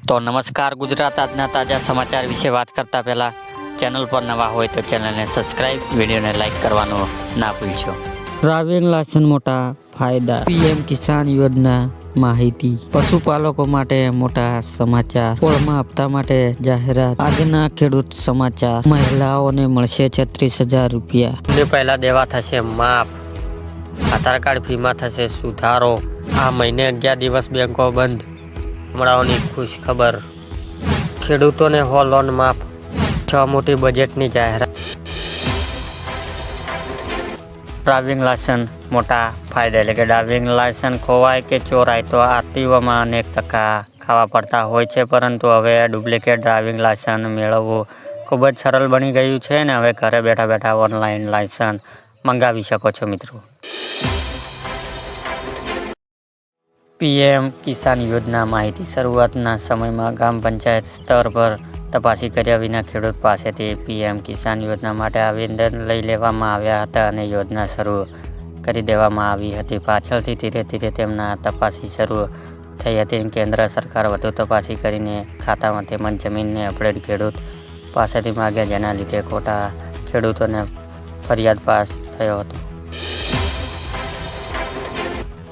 તો નમસ્કાર ગુજરાત આજના તાજા સમાચાર વિશે વાત કરતા પહેલા ચેનલ પર નવા હોય તો ચેનલને સબસ્ક્રાઇબ, વિડીયોને લાઇક કરવાનું ના ભૂલશો। ડ્રાઇવિંગ લાયસન્સ મોટા ફાયદા, પીએમ કિસાન યોજના માહિતી, પશુપાલકો માટે મોટા સમાચાર, પોળમાં હપ્તા માટે જાહેરાત, આજના ખેડૂત સમાચાર, મહિલાઓને મળશે 36,000 રૂપિયા, ને પહેલા દેવા થશે માફ, આધાર કાર્ડ ફીમાં થશે સુધારો, આ મહિને 11 દિવસ બેંકો બંધ, ગામડાઓની ખુશ ખબર, ખેડૂતોને હો લોન માફ, 6 મોટી બજેટની જાહેરાત। ડ્રાઇવિંગ લાયસન્સ મોટા ફાયદા, એટલે કે ડ્રાઇવિંગ લાયસન્સ ખોવાય કે ચોરાય તો આરટીઓમાં અનેક ધક્કા ખાવા પડતા હોય છે, પરંતુ હવે ડુપ્લિકેટ ડ્રાઇવિંગ લાયસન્સ મેળવવું ખૂબ જ સરળ બની ગયું છે ને હવે ઘરે બેઠા બેઠા ઓનલાઈન લાયસન્સ મંગાવી શકો છો મિત્રો। પીએમ કિસાન યોજના માહિતી, શરૂઆતના સમયમાં ગ્રામ પંચાયત સ્તર પર તપાસી કર્યા વિના ખેડૂત પાસેથી પીએમ કિસાન યોજના માટે આવેદન લઈ લેવામાં આવ્યા હતા અને યોજના શરૂ કરી દેવામાં આવી હતી। પાછળથી ધીરે ધીરે તેમના તપાસી શરૂ થઈ હતી। કેન્દ્ર સરકાર વધુ તપાસી કરીને ખાતામાં તેમજ જમીનને અપડેટ ખેડૂત પાસેથી માગ્યા, જેના લીધે ખોટા ખેડૂતોને ફરિયાદ પાસ થયો હતો।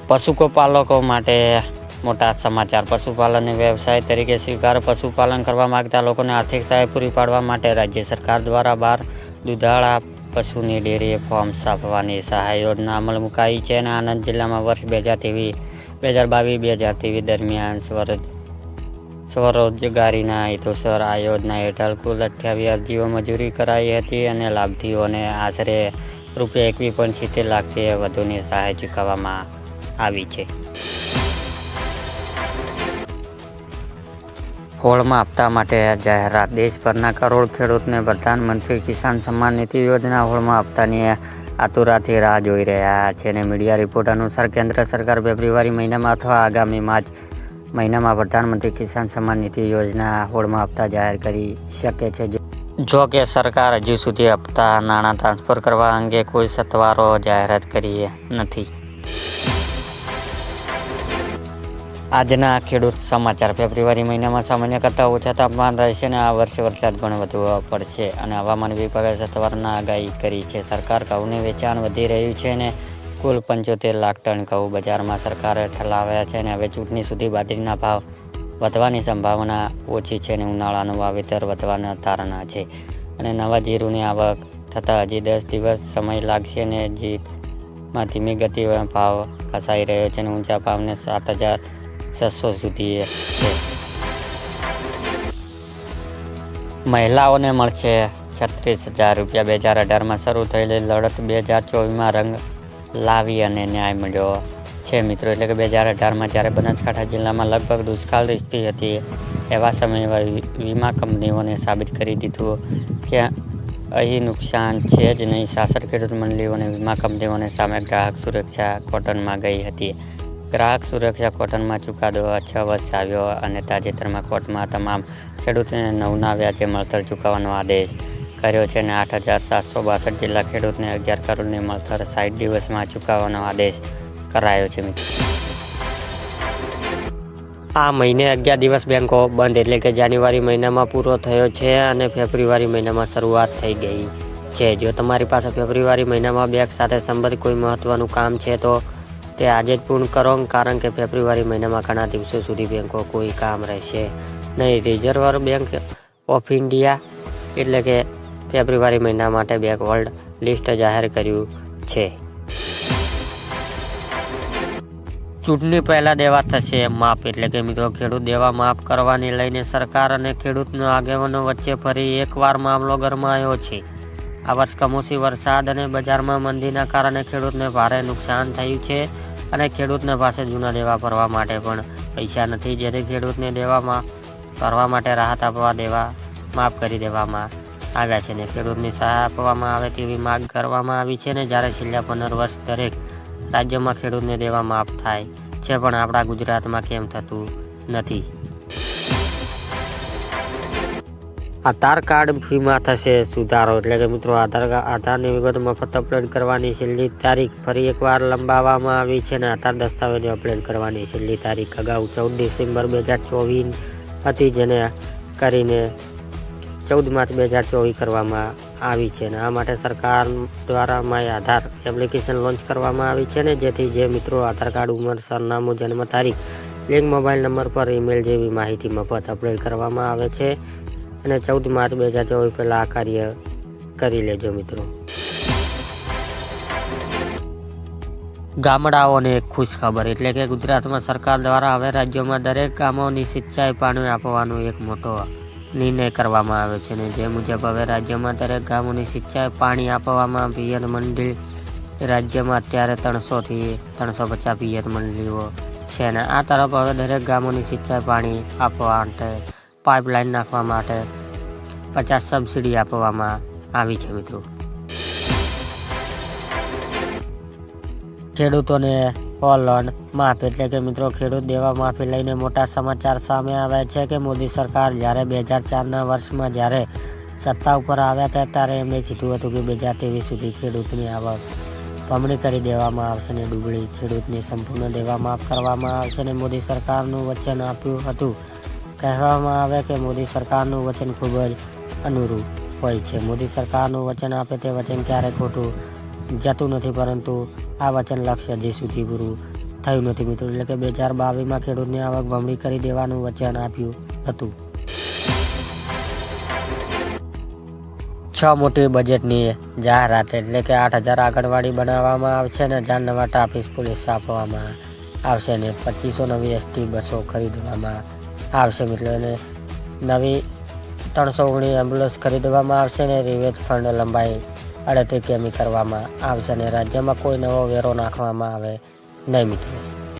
પશુપાલકો માટે મોટા સમાચાર, પશુપાલનને વ્યવસાય તરીકે સ્વીકાર, પશુપાલન કરવા માંગતા લોકોને આર્થિક સહાય પૂરી પાડવા માટે રાજ્ય સરકાર દ્વારા 12 દુધાળા પશુની ડેરીએ ફોર્મ છાપવાની સહાય યોજના અમલ મુકાઈ છે અને આણંદ જિલ્લામાં વર્ષ 2022-2023 દરમિયાન સ્વરોજગારીના હેતુસર આ યોજના હેઠળ કુલ 28 અરજીઓ મંજૂરી કરાઈ હતી અને લાભાર્થીઓને આશરે ₹21.70 લાખથી વધુની સહાય ચૂકવવામાં આવી છે। હોળમાં હપ્તા માટે જાહેરાત, દેશભરના કરોડ ખેડૂતને પ્રધાનમંત્રી કિસાન સન્માન નિધિ યોજના હોળમાં હપ્તાની આતુરતાથી રાહ જોઈ રહ્યા છે અને મીડિયા રિપોર્ટ અનુસાર કેન્દ્ર સરકાર ફેબ્રુઆરી મહિનામાં અથવા આગામી માર્ચ મહિનામાં પ્રધાનમંત્રી કિસાન સન્માન નિધિ યોજના હોળમાં હપ્તા જાહેર કરી શકે છે। જો કે સરકાર હજુ સુધી હપ્તા નાણાં ટ્રાન્સફર કરવા અંગે કોઈ સત્તાવાર જાહેરાત કરી નથી। આજના ખેડૂત સમાચાર, ફેબ્રુઆરી મહિનામાં સામાન્ય કરતાં ઓછા તાપમાન રહેશે અને આ વર્ષે વરસાદ પણ વધુ પડશે અને હવામાન વિભાગે સત્તાવાર આગાહી કરી છે। સરકાર ઘઉંનું વેચાણ વધી રહ્યું છે અને કુલ 75 લાખ ટન ઘઉં બજારમાં સરકારે ઠલાવ્યા છે અને હવે ચૂંટણી સુધી બાજરીના ભાવ વધવાની સંભાવના ઓછી છે અને ઉનાળાનું વાવેતર વધવાના તારણા છે અને નવા જીરુની આવક થતાં હજી 10 દિવસ સમય લાગશે અને જીતમાં ધીમી ગતિએ ભાવ ખસાઈ રહ્યો છે અને ઊંચા ભાવને 7,600 સુધી છે। મહિલાઓને મળશે 36,000 રૂપિયા, 2018માં શરૂ થયેલી લડત 2024માં રંગ લાવી અને ન્યાય મળ્યો છે મિત્રો। એટલે કે 2018માં જ્યારે બનાસકાંઠા જિલ્લામાં લગભગ દુષ્કાળ સ્થિતિ હતી, એવા સમયે વીમા કંપનીઓને સાબિત કરી દીધું કે અહીં નુકસાન છે જ નહીં। શાસક ખેડૂત મંડળીઓને વીમા કંપનીઓને સામે ગ્રાહક સુરક્ષા કોર્ટમાં ગઈ હતી। ગ્રાહક સુરક્ષા કોર્ટમાં ચુકાદો 6 વર્ષ આવ્યો અને તાજેતરમાં કોર્ટમાં તમામ ખેડૂતોને 9ના વ્યાજે મળતર ચૂકવવાનો આદેશ કર્યો છે અને 8,762 જેટલા ખેડૂતને 11 કરોડની મળતર 60 દિવસમાં ચૂકવવાનો આદેશ કરાયો છે। આ મહિને 11 દિવસ બેંકો બંધ, એટલે કે જાન્યુઆરી મહિનામાં પૂરો થયો છે અને ફેબ્રુઆરી મહિનામાં શરૂઆત થઈ ગઈ છે। જો તમારી પાસે ફેબ્રુઆરી મહિનામાં બેંક સાથે સંબંધિત કોઈ મહત્વનું કામ છે તો તે આજે જ પૂર્ણ કરો, કારણ કે ફેબ્રુઆરી મહિનામાં ઘણા દિવસો સુધી બેંકો કોઈ કામ રહેશે નહીં। રિઝર્વ બેંક ઓફ ઇન્ડિયા એટલે કે ફેબ્રુઆરી મહિના માટે બેંક હોલ્ડ લિસ્ટ જાહેર કર્યું છે। ચૂંટણી પહેલા દેવા થશે માફ, એટલે કે મિત્રો ખેડૂત દેવા માફ કરવાને લઈને સરકાર અને ખેડૂતના આગેવાનો વચ્ચે ફરી એકવાર મામલો ગરમાયો છે। આ વર્ષ કમોસમી વરસાદ અને બજારમાં મંદીના કારણે ખેડૂતને ભારે નુકસાન થયું છે અને ખેડૂતને પાસે જૂના દેવા ભરવા માટે પણ પૈસા નથી, જેથી ખેડૂતને દેવામાં ભરવા માટે રાહત આપવા દેવા માફ કરી દેવામાં આવ્યા છે અને ખેડૂતની સહાય આપવામાં આવે તેવી માંગ કરવામાં આવી છે અને જ્યારે છેલ્લા 15 વર્ષ દરેક રાજ્યમાં ખેડૂતને દેવા માફ થાય છે, પણ આપણા ગુજરાતમાં કેમ થતું નથી। આધાર કાર્ડ ફીમાં થશે સુધારો, એટલે કે મિત્રો આધારની વિગત મફત અપલોડ કરવાની છેલ્લી તારીખ ફરી એકવાર લંબાવવામાં આવી છે અને આધાર દસ્તાવેજો અપલોડ કરવાની છેલ્લી તારીખ અગાઉ 14 ડિસેમ્બર 2024 હતી, જેને કરીને 14 માર્ચ 2024 કરવામાં આવી છે. અને આ માટે સરકાર દ્વારા માય આધાર એપ્લિકેશન લોન્ચ કરવામાં આવી છે, ને જેથી જે મિત્રો આધાર કાર્ડ, ઉંમર, સરનામું, જન્મ તારીખ, લિંક મોબાઈલ નંબર પર ઈમેલ જેવી માહિતી મફત અપડેટ કરવામાં આવે છે. અને 14 માર્ચ 2024 પહેલાં આ કાર્ય કરી લેજો મિત્રો. ગામડાઓને એક ખુશ ખબર, એટલે કે ગુજરાતમાં સરકાર દ્વારા હવે રાજ્યોમાં દરેક ગામોની સિંચાઈ પાણી આપવાનો એક મોટો નિર્ણય કરવામાં આવ્યો છે. ને જે મુજબ હવે રાજ્યમાં દરેક ગામોની સિંચાઈ પાણી આપવામાં પિયત મંડળી, રાજ્યમાં અત્યારે 300 થી 350 પિયત મંડળીઓ છે. અને આ તરફ હવે દરેક ગામોની સિંચાઈ પાણી આપવા માટે પાઇપલાઇન નાખવા માટે 50 સબસિડી આપવામાં આવી છે મિત્રો. ખેડૂતોને લોન માફ, એટલે કે મિત્રો ખેડૂત દેવા માફી લઈને મોટા સમાચાર સામે આવ્યા છે કે મોદી સરકાર જ્યારે 2004ના વર્ષમાં જ્યારે સત્તા ઉપર આવ્યા હતા ત્યારે એમણે કીધું હતું કે 2023 સુધી ખેડૂતની આવક બમણી કરી દેવામાં આવશે ને ડુંગળી ખેડૂતને સંપૂર્ણ દેવા માફ કરવામાં આવશે. ને મોદી સરકારનું વચન આપ્યું હતું. કહેવામાં આવે કે મોદી સરકારનું વચન ખૂબ જ અનુરૂપ હોય છે. મોદી સરકારનું વચન આપે તે વચન ક્યારેય ખોટું જતું નથી, પરંતુ આ વચન લક્ષ્ય હજી સુધી પૂરું થયું નથી મિત્રો. એટલે કે 2022માં ખેડૂતની આવક બમણી કરી દેવાનું વચન આપ્યું હતું. 6 મોટી બજેટની જાહેરાત, એટલે કે 8000 આંગણવાડી બનાવવામાં આવશે અને 1000 નવા ટ્રાફિક પોલીસ આપવામાં આવશે અને 2500 નવી એસટી બસો ખરીદવામાં આવશે મિત્રો. અને નવી 319 એમ્બ્યુલન્સ ખરીદવામાં આવશે અને રિવેજ ફંડ લંબાઈ 38 કિમી કરવામાં આવશે અને રાજ્યમાં કોઈ નવો વેરો નાખવામાં આવે નહીં મિત્રો.